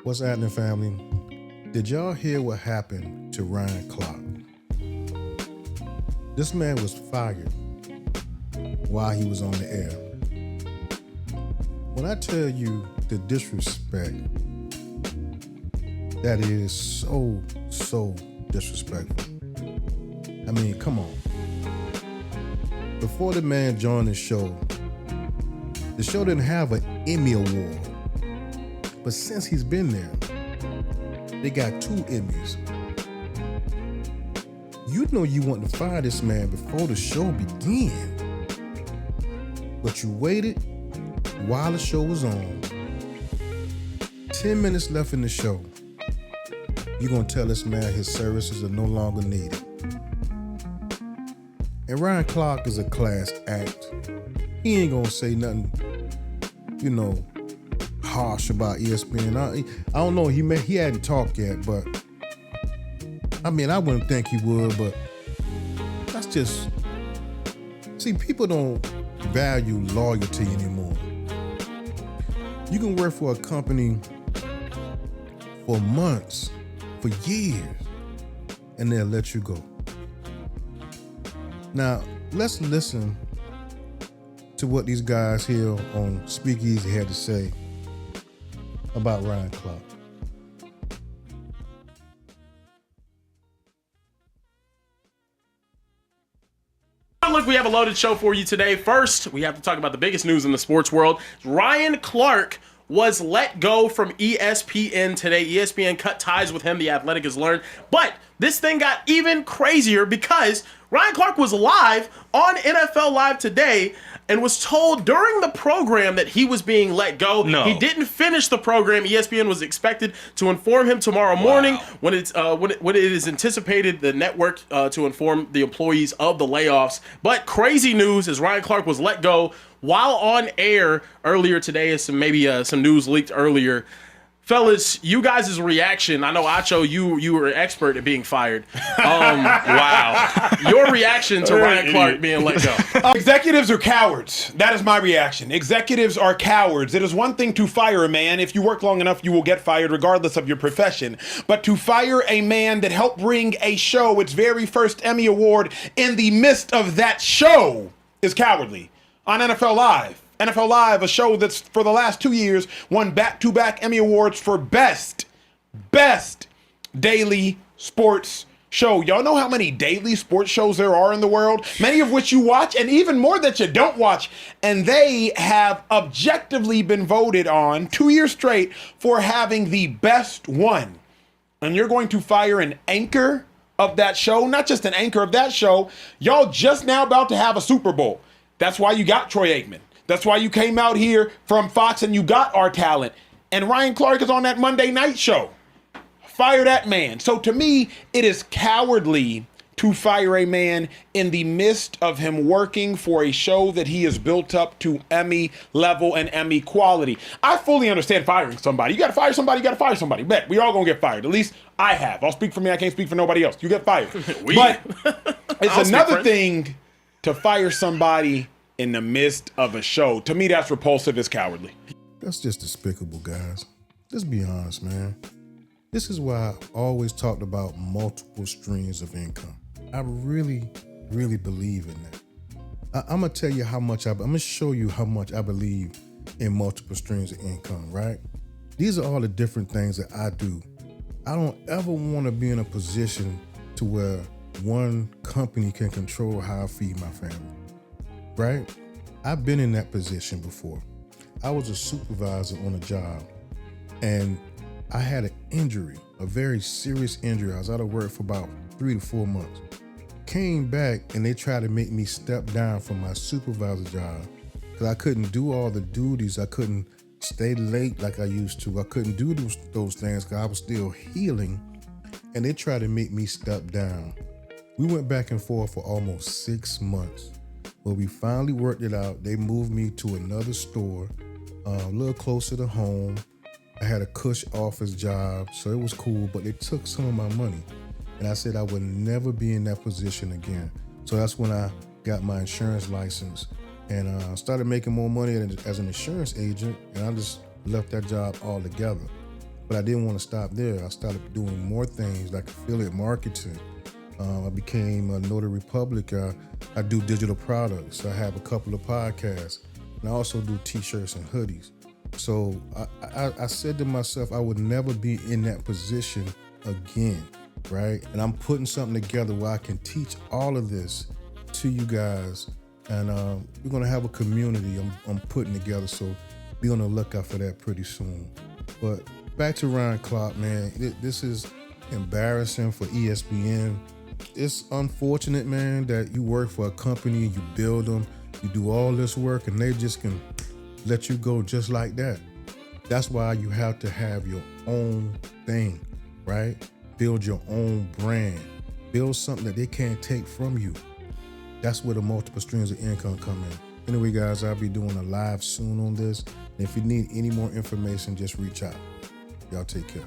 What's happening, family? Did y'all hear what happened to Ryan Clark? This man was fired while he was on the air. When I tell you the disrespect, that is so disrespectful. I mean, come on. Before the man joined the show didn't have an Emmy Award. But since he's been there, they got 2 Emmys. You know you want to fire this man before the show began. But you waited while the show was on. 10 minutes left in the show. You're going to tell this man his services are no longer needed. And Ryan Clark is a class act. He ain't going to say nothing, harsh about ESPN. I don't know. He hadn't talked yet, but I mean, I wouldn't think he would, but that's just, see, people don't value loyalty anymore. You can work for a company for months, for years, and they'll let you go. Now, let's listen to what these guys here on Speakeasy had to say about Ryan Clark. Look, we have a loaded show for you today. First, we have to talk about the biggest news in the sports world. Ryan Clark was let go from ESPN today. ESPN cut ties with him, The Athletic has learned. But this thing got even crazier because Ryan Clark was live on NFL Live today and was told during the program that he was being let go. No. He didn't finish the program. ESPN was expected to inform him tomorrow morning when it is anticipated the network to inform the employees of the layoffs. But crazy news is Ryan Clark was let go while on air earlier today. Is some news leaked earlier. Fellas, you guys' reaction, I know, Acho, you were an expert at being fired. Wow. Your reaction to Ryan Clark being let go. Executives are cowards. That is my reaction. Executives are cowards. It is one thing to fire a man. If you work long enough, you will get fired regardless of your profession. But to fire a man that helped bring a show its very first Emmy Award in the midst of that show is cowardly. On NFL Live, a show that's for the last 2 years won back-to-back Emmy Awards for best daily sports show. Y'all know how many daily sports shows there are in the world? Many of which you watch, and even more that you don't watch. And they have objectively been voted on 2 years straight for having the best one. And you're going to fire an anchor of that show? Not just an anchor of that show. Y'all just now about to have a Super Bowl. That's why you got Troy Aikman. That's why you came out here from Fox and you got our talent. And Ryan Clark is on that Monday night show. Fire that man. So to me, it is cowardly to fire a man in the midst of him working for a show that he has built up to Emmy level and Emmy quality. I fully understand firing somebody. You got to fire somebody, you got to fire somebody. Bet, we all going to get fired. At least I have. I'll speak for me. I can't speak for nobody else. You get fired. But it's another thing to fire somebody in the midst of a show. To me, that's repulsive. It's cowardly. That's just despicable, guys. Let's be honest, man. This is why I always talked about multiple streams of income. I really believe in that. I'm going to tell you how much I'm going to show you how much I believe in multiple streams of income, right? These are all the different things that I do. I don't ever want to be in a position to where one company can control how I feed my family. Right? I've been in that position before. I was a supervisor on a job and I had an injury, a very serious injury. I was out of work for about 3 to 4 months. Came back and they tried to make me step down from my supervisor job because I couldn't do all the duties. I couldn't stay late like I used to. I couldn't do those things because I was still healing, and they tried to make me step down. We went back and forth for almost 6 months. But we finally worked it out. They moved me to another store, a little closer to home. I had a cush office job, so it was cool, but they took some of my money. And I said I would never be in that position again. So that's when I got my insurance license and started making more money as an insurance agent, and I just left that job altogether. But I didn't want to stop there. I started doing more things like affiliate marketing. I became a notary public. I do digital products. I have a couple of podcasts, and I also do t-shirts and hoodies. So I said to myself, I would never be in that position again, right? And I'm putting something together where I can teach all of this to you guys, and we're gonna have a community I'm putting together. So be on the lookout for that pretty soon. But back to Ryan Clark, man. This is embarrassing for ESPN. It's unfortunate, man, that you work for a company, you build them, you do all this work, and they just can let you go just like that. That's why you have to have your own thing, right? Build your own brand. Build something that they can't take from you. That's where the multiple streams of income come in. Anyway, guys, I'll be doing a live soon on this. And if you need any more information, just reach out. Y'all take care.